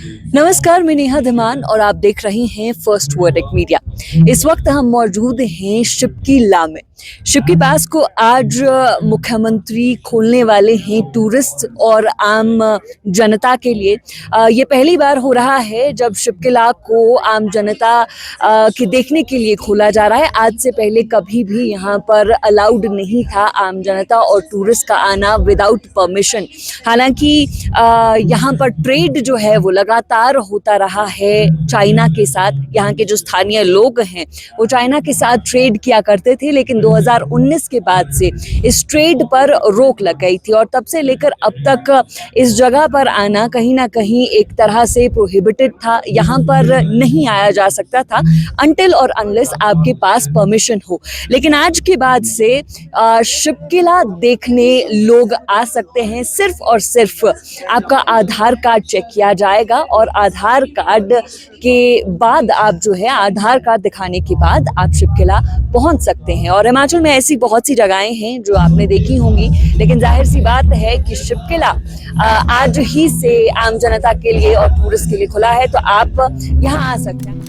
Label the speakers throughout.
Speaker 1: नमस्कार, मैं नेहा धीमान और आप देख रहे हैं फर्स्ट वर्डिक मीडिया। इस वक्त हम मौजूद हैं शिपकीला में। शिपकी पास को आज मुख्यमंत्री खोलने वाले हैं टूरिस्ट और आम जनता के लिए। ये पहली बार हो रहा है जब शिपकीला को आम जनता के देखने के लिए खोला जा रहा है। आज से पहले कभी भी यहाँ पर अलाउड नहीं था आम जनता और टूरिस्ट का आना विदाउट परमिशन। हालांकि यहाँ पर ट्रेड जो है वो लगातार होता रहा है चाइना के साथ। यहाँ के जो स्थानीय लोग हैं वो चाइना के साथ ट्रेड किया करते थे, लेकिन 2019 के बाद से इस ट्रेड पर रोक लग गई थी और तब से लेकर अब तक इस जगह पर आना कहीं ना कहीं एक तरह से प्रोहिबिटेड था। यहाँ पर नहीं आया जा सकता था अनटिल और अनलेस आपके पास परमिशन हो। लेकिन आज के बाद से शिपकीला देखने लोग आ सकते हैं। सिर्फ और सिर्फ आपका आधार कार्ड चेक किया जाएगा और आधार कार्ड के बाद आप जो है आधार कार्ड दिखाने के बाद आप शिपकीला पहुंच सकते हैं। और हिमाचल में ऐसी बहुत सी जगहें हैं जो आपने देखी होंगी, लेकिन जाहिर सी बात है कि शिपकीला आज ही से आम जनता के लिए और टूरिस्ट के लिए खुला है, तो आप यहाँ आ सकते हैं।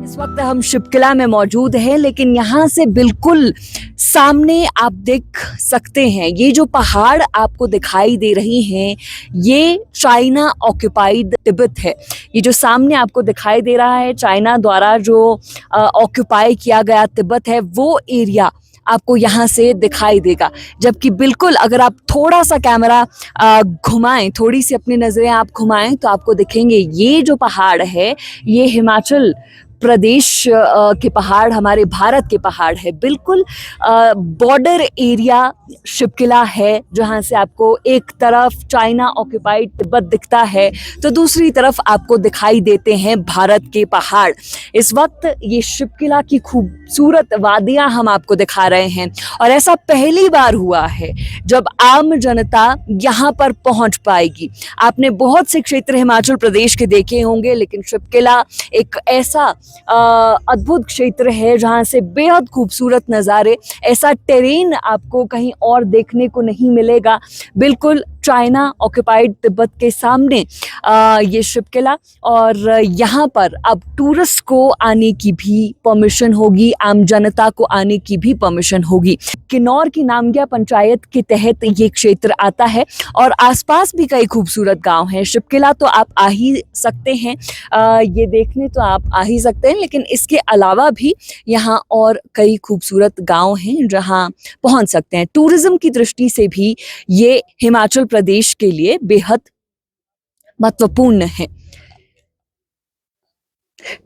Speaker 1: इस वक्त हम शिपकीला में मौजूद हैं, लेकिन यहाँ से बिल्कुल सामने आप देख सकते हैं ये जो पहाड़ आपको दिखाई दे रही हैं, ये चाइना ऑक्युपाइड तिब्बत है। ये जो सामने आपको दिखाई दे रहा है चाइना द्वारा जो ऑक्युपाई किया गया तिब्बत है, वो एरिया आपको यहाँ से दिखाई देगा। जबकि बिल्कुल अगर आप थोड़ा सा कैमरा घुमाएं, थोड़ी सी अपनी नज़रें आप घुमाएं, तो आपको दिखेंगे ये जो पहाड़ है ये हिमाचल प्रदेश के पहाड़, हमारे भारत के पहाड़ है। बिल्कुल बॉर्डर एरिया शिपकीला है, जहाँ से आपको एक तरफ चाइना ऑक्युपाइड तिब्बत दिखता है तो दूसरी तरफ आपको दिखाई देते हैं भारत के पहाड़। इस वक्त ये शिपकीला की खूबसूरत वादियाँ हम आपको दिखा रहे हैं और ऐसा पहली बार हुआ है जब आम जनता यहाँ पर पहुँच पाएगी। आपने बहुत से क्षेत्र हिमाचल प्रदेश के देखे होंगे, लेकिन शिपकीला एक ऐसा अद्भुत क्षेत्र है जहां से बेहद खूबसूरत नज़ारे, ऐसा टेरेन आपको कहीं और देखने को नहीं मिलेगा। बिल्कुल चाइना ऑक्युपाइड तिब्बत के सामने ये शिपकीला, और यहाँ पर अब टूरिस्ट को आने की भी परमिशन होगी, आम जनता को आने की भी परमिशन होगी। किन्नौर की नामग्या पंचायत के तहत ये क्षेत्र आता है और आसपास भी कई खूबसूरत गांव हैं। शिपकीला तो आप आ ही सकते हैं, ये देखने तो आप आ ही सकते हैं, लेकिन इसके अलावा भी यहाँ और कई खूबसूरत गांव हैं जहाँ पहुँच सकते हैं। टूरिज्म की दृष्टि से भी ये हिमाचल प्रदेश के लिए बेहद महत्वपूर्ण है।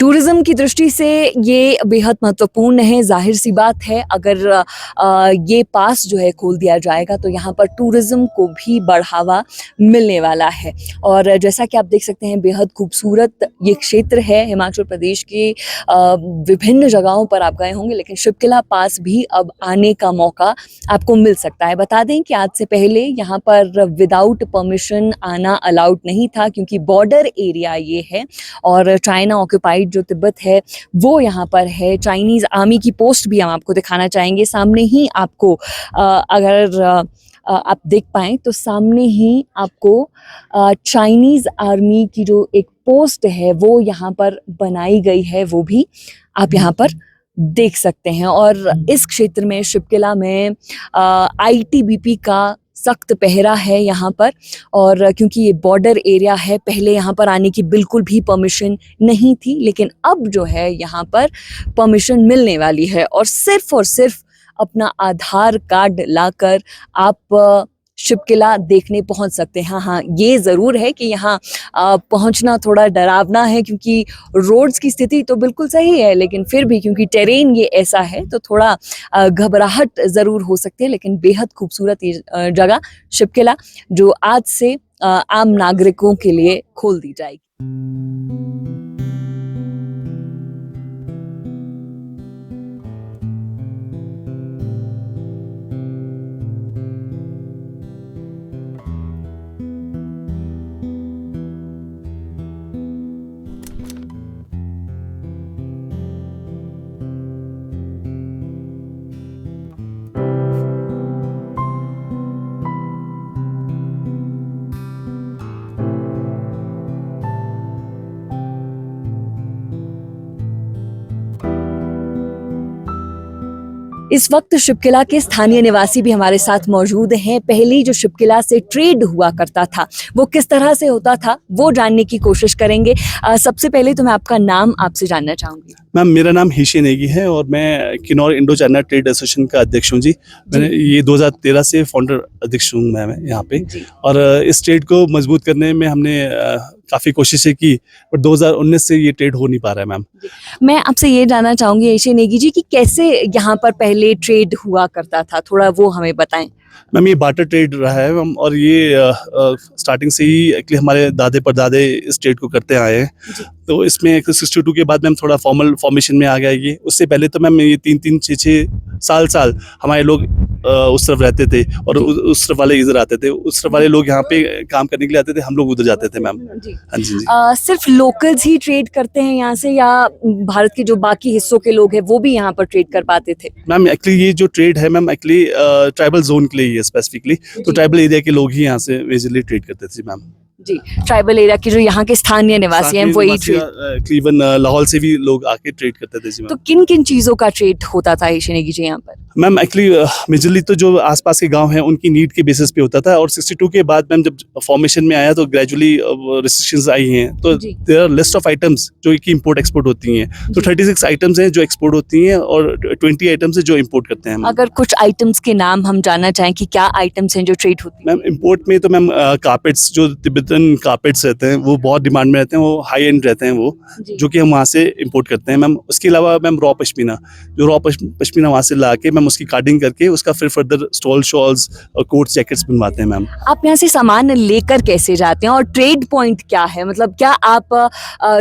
Speaker 1: टूरिज्म की दृष्टि से ये बेहद महत्वपूर्ण है। जाहिर सी बात है अगर ये पास जो है खोल दिया जाएगा तो यहाँ पर टूरिज्म को भी बढ़ावा मिलने वाला है। और जैसा कि आप देख सकते हैं बेहद खूबसूरत ये क्षेत्र है। हिमाचल प्रदेश के विभिन्न जगहों पर आप गए होंगे, लेकिन शिपकीला पास भी अब आने का मौका आपको मिल सकता है। बता दें कि आज से पहले यहाँ पर विदाउट परमिशन आना अलाउड नहीं था, क्योंकि बॉर्डर एरिया ये है और चाइना ऑक्युपाइड जो तिब्बत है वो यहाँ पर है। चाइनीज़ आर्मी की पोस्ट भी हम आपको दिखाना चाहेंगे। सामने ही आपको अगर आप देख पाएँ तो सामने ही आपको चाइनीज़ आर्मी की जो एक पोस्ट है वो यहाँ पर बनाई गई है, वो भी आप यहाँ पर देख सकते हैं। और इस क्षेत्र में शिपकीला में आईटीबीपी का सख्त पहरा है यहाँ पर, और क्योंकि ये बॉर्डर एरिया है, पहले यहाँ पर आने की बिल्कुल भी परमिशन नहीं थी, लेकिन अब जो है यहाँ पर परमिशन मिलने वाली है। और सिर्फ अपना आधार कार्ड लाकर आप शिपकिला देखने पहुंच सकते हैं। हाँ हाँ, ये ज़रूर है कि यहाँ पहुंचना थोड़ा डरावना है, क्योंकि रोड्स की स्थिति तो बिल्कुल सही है, लेकिन फिर भी क्योंकि टेरेन ये ऐसा है तो थोड़ा घबराहट ज़रूर हो सकती है। लेकिन बेहद खूबसूरत ये जगह शिपकिला, जो आज से आम नागरिकों के लिए खोल दी जाएगी। इस वक्त शिपकिला के स्थानीय निवासी भी हमारे साथ मौजूद हैं। पहले जो शिपकिला से ट्रेड हुआ करता था वो किस तरह से होता था वो जानने की कोशिश करेंगे। सबसे पहले तो मैं आपका नाम आपसे जानना चाहूंगी।
Speaker 2: मैम, मेरा नाम हिशी नेगी है और मैं Kinnaur Indo China trade association का अध्यक्ष हूँ जी। मैंने ये 2013 से फाउंडर अध्यक्ष हूँ मैं यहाँ पे। और इस ट्रेड को मजबूत करने में हमने काफ़ी कोशिशें की, पर 2019 से ये ट्रेड हो नहीं पा रहा है मैम।
Speaker 1: मैं आपसे ये जानना चाहूंगी हिशी नेगी जी कि कैसे यहाँ पर पहले ट्रेड हुआ करता था, थोड़ा वो हमें बताएं।
Speaker 2: मैम, ये बाटर ट्रेड रहा है मैम, और ये स्टार्टिंग से ही एक्चुअली हमारे दादे परदादे इस ट्रेड को करते आए हैं। तो इसमें 62 के बाद मैम थोड़ा फॉर्मेशन में आ गया ये। उससे पहले तो मैम ये 3-3, 6-6 साल हमारे लोग उस तरफ रहते थे और उस तरफ वाले इधर आते थे। उस तरफ वाले लोग यहाँ पे काम करने के लिए आते थे, हम लोग उधर जाते थे मैम। हाँ जी जी।
Speaker 1: सिर्फ लोकल्स ही ट्रेड करते हैं यहाँ से, या भारत के जो बाकी हिस्सों के लोग हैं वो भी यहाँ पर ट्रेड कर पाते थे?
Speaker 2: मैम, एक्चुअली ये जो ट्रेड है मैम, एक्चुअली ट्राइबल जोन के लिए ही है स्पेसिफिकली। तो ट्राइबल एरिया के लोग ही यहाँ से मेजरली ट्रेड करते थे मैम।
Speaker 1: जी, ट्राइबल एरिया के जो यहाँ के स्थानीय निवासी हैं वही ट्रेड।
Speaker 2: इवन लाहौल से भी लोग आके ट्रेड करते थे जी मैम।
Speaker 1: तो किन किन चीजों का ट्रेड होता था हिशी नेगी जी यहाँ पर?
Speaker 2: मैम, एक्चुअली मेजरली तो जो आसपास के गांव हैं उनकी नीड के बेसिस पे होता था। और 62 के बाद मैम जब फॉर्मेशन में आया तो ग्रेजुअली रिस्ट्रिक्शंस आई हैं। तो there are list of items जो कि इंपोर्ट एक्सपोर्ट होती हैं। तो 36 आइटम्स हैं जो एक्सपोर्ट होती हैं और 20 आइटम्स है जो इंपोर्ट करते हैं।
Speaker 1: अगर कुछ आइटम्स के नाम हम जानना चाहें कि क्या आइटम्स हैं जो ट्रेड होती हैं?
Speaker 2: मैम, इंपोर्ट में तो मैम कारपेट्स, जो तिब्बतन कारपेट्स रहते हैं वो बहुत डिमांड में रहते हैं, वो हाई एंड रहते हैं वो, जो कि हम वहाँ से इंपोर्ट करते हैं मैम। उसके अलावा मैम रॉ पश्मीना, जो रॉ पश्मीना वहाँ से ला के मैम उसकी कार्डिंग करके उसका फिर फर्दर स्टॉल शॉल्स और कोट्स जैकेट्स बनवाते हैं मैम।
Speaker 1: आप यहाँ से सामान लेकर कैसे जाते हैं और ट्रेड पॉइंट क्या है? मतलब क्या आप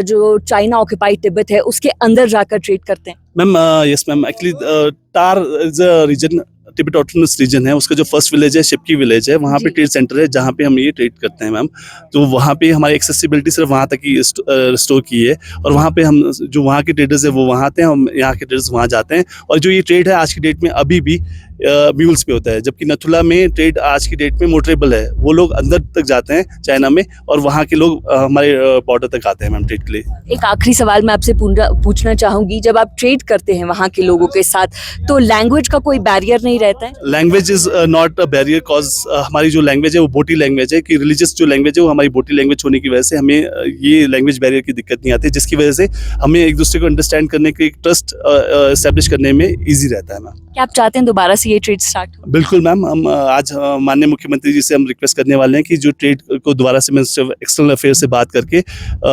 Speaker 1: जो चाइना ऑक्यूपाइड तिब्बत है उसके अंदर जाकर ट्रेड करते हैं?
Speaker 2: Ma'am yes ma'am, actually TAR is a region, Tibet autonomous region है, उसका जो फर्स्ट विलेज है शिपकी विलेज है, वहाँ पे ट्रेड सेंटर है जहाँ पे हम ये ट्रेड करते हैं मैम। तो वहाँ पे हमारी एक्सेसिबिलिटी सिर्फ वहाँ तक ही रिस्टोर की है। और वहाँ पे हम जो वहाँ के ट्रेडर्स है वो वहाँ आते हैं, हम यहाँ के ट्रेडर्स वहाँ जाते हैं। और जो ये ट्रेड है आज की डेट में अभी भी म्यूल्स पे होता है, जबकि नथुला में ट्रेड आज की डेट में मोटरेबल है। वो लोग अंदर तक जाते हैं चाइना में और वहाँ के लोग हमारे बॉर्डर तक आते हैं मैम ट्रेड के लिए।
Speaker 1: एक आखिरी सवाल मैं आपसे पूछना चाहूंगी, जब आप ट्रेड करते हैं वहाँ के लोगों के साथ तो लैंग्वेज का कोई बैरियर नहीं रहता है?
Speaker 2: Language is not a barrier, cause हमारी जो लैंग्वेज है वो बोटी लैंग्वेज है, कि रिलीजियस जो लैंग्वेज है वो हमारी बोटी लैंग्वेज होने की वजह से हमें ये लैंग्वेज बैरियर की दिक्कत नहीं आती, जिसकी वजह से हमें एक दूसरे को अंडरस्टैंड करने के, एक ट्रस्ट एस्टेब्लिश करने में ईजी रहता है मैम।
Speaker 1: क्या आप चाहते हैं दोबारा से ये ट्रेड स्टार्ट हो?
Speaker 2: बिल्कुल मैम, हम आज माननीय मुख्यमंत्री जी से हम रिक्वेस्ट करने वाले हैं कि जो ट्रेड को दोबारा से मिनिस्टर ऑफ एक्सटर्नल अफेयर से बात करके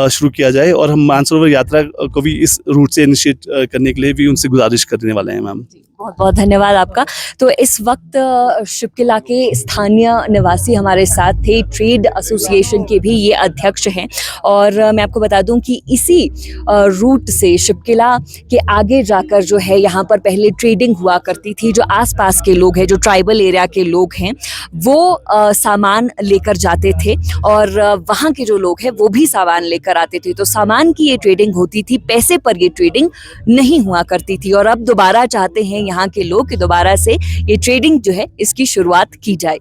Speaker 2: शुरू किया जाए, और हम मानसरोवर यात्रा को भी इस रूट से इनिशिएट करने के लिए भी उनसे गुजारिश करने वाले हैं मैम।
Speaker 1: बहुत बहुत धन्यवाद आपका। तो इस वक्त शिपकिला के स्थानीय निवासी हमारे साथ थे, ट्रेड एसोसिएशन के भी ये अध्यक्ष हैं। और मैं आपको बता दूं कि इसी रूट से शिपकिला के आगे जाकर जो है यहाँ पर पहले ट्रेडिंग हुआ करती थी। जो आसपास के लोग हैं, जो ट्राइबल एरिया के लोग हैं, वो सामान लेकर जाते थे और वहाँ के जो लोग हैं वो भी सामान लेकर आते थे। तो सामान की ये ट्रेडिंग होती थी, पैसे पर ये ट्रेडिंग नहीं हुआ करती थी। और अब दोबारा चाहते हैं यहाँ के लोग कि दोबारा से ये ट्रेडिंग जो है इसकी शुरुआत की जाए।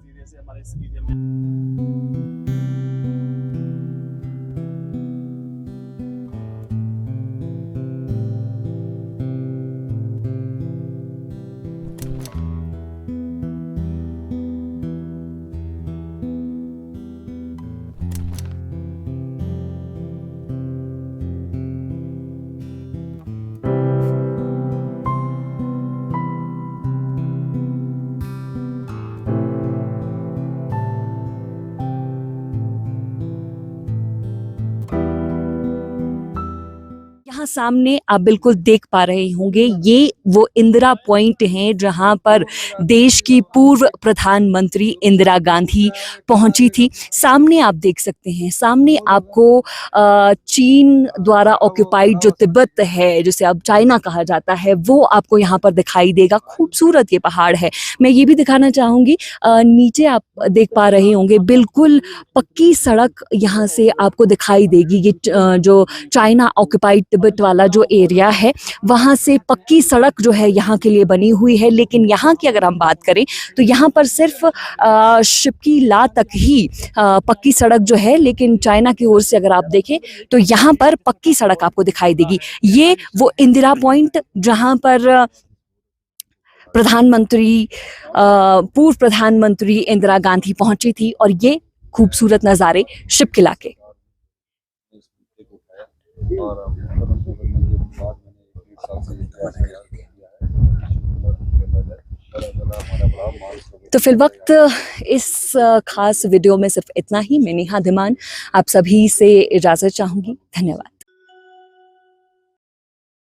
Speaker 1: सामने आप बिल्कुल देख पा रहे होंगे, ये वो इंदिरा पॉइंट है जहां पर देश की पूर्व प्रधानमंत्री इंदिरा गांधी पहुंची थी। सामने आप देख सकते हैं, सामने आपको चीन द्वारा ऑक्युपाइड जो तिब्बत है, जिसे अब चाइना कहा जाता है, वो आपको यहाँ पर दिखाई देगा। खूबसूरत ये पहाड़ है। मैं ये भी दिखाना चाहूँगी, नीचे आप देख पा रहे होंगे बिल्कुल पक्की सड़क यहाँ से आपको दिखाई देगी। ये जो चाइना ऑक्युपाइड तिब्बत वाला जो एरिया है, वहाँ से पक्की सड़क जो है यहाँ के लिए बनी हुई है। लेकिन यहाँ की अगर हम बात करें तो यहाँ पर सिर्फ शिप्की ला तक ही पक्की सड़क जो है, लेकिन चाइना की ओर से अगर आप देखें तो यहाँ पर पक्की सड़क आपको दिखाई देगी। ये वो इंदिरा पॉइंट जहाँ पर पूर्व प्रधानमंत्री इंदिरा गांधी पहुंची थी, और ये खूबसूरत नज़ारे शिप्किला के। तो फिलवक्त इस खास वीडियो में सिर्फ इतना ही। मैं नेहा धीमान आप सभी से इजाज़त चाहूँगी। धन्यवाद।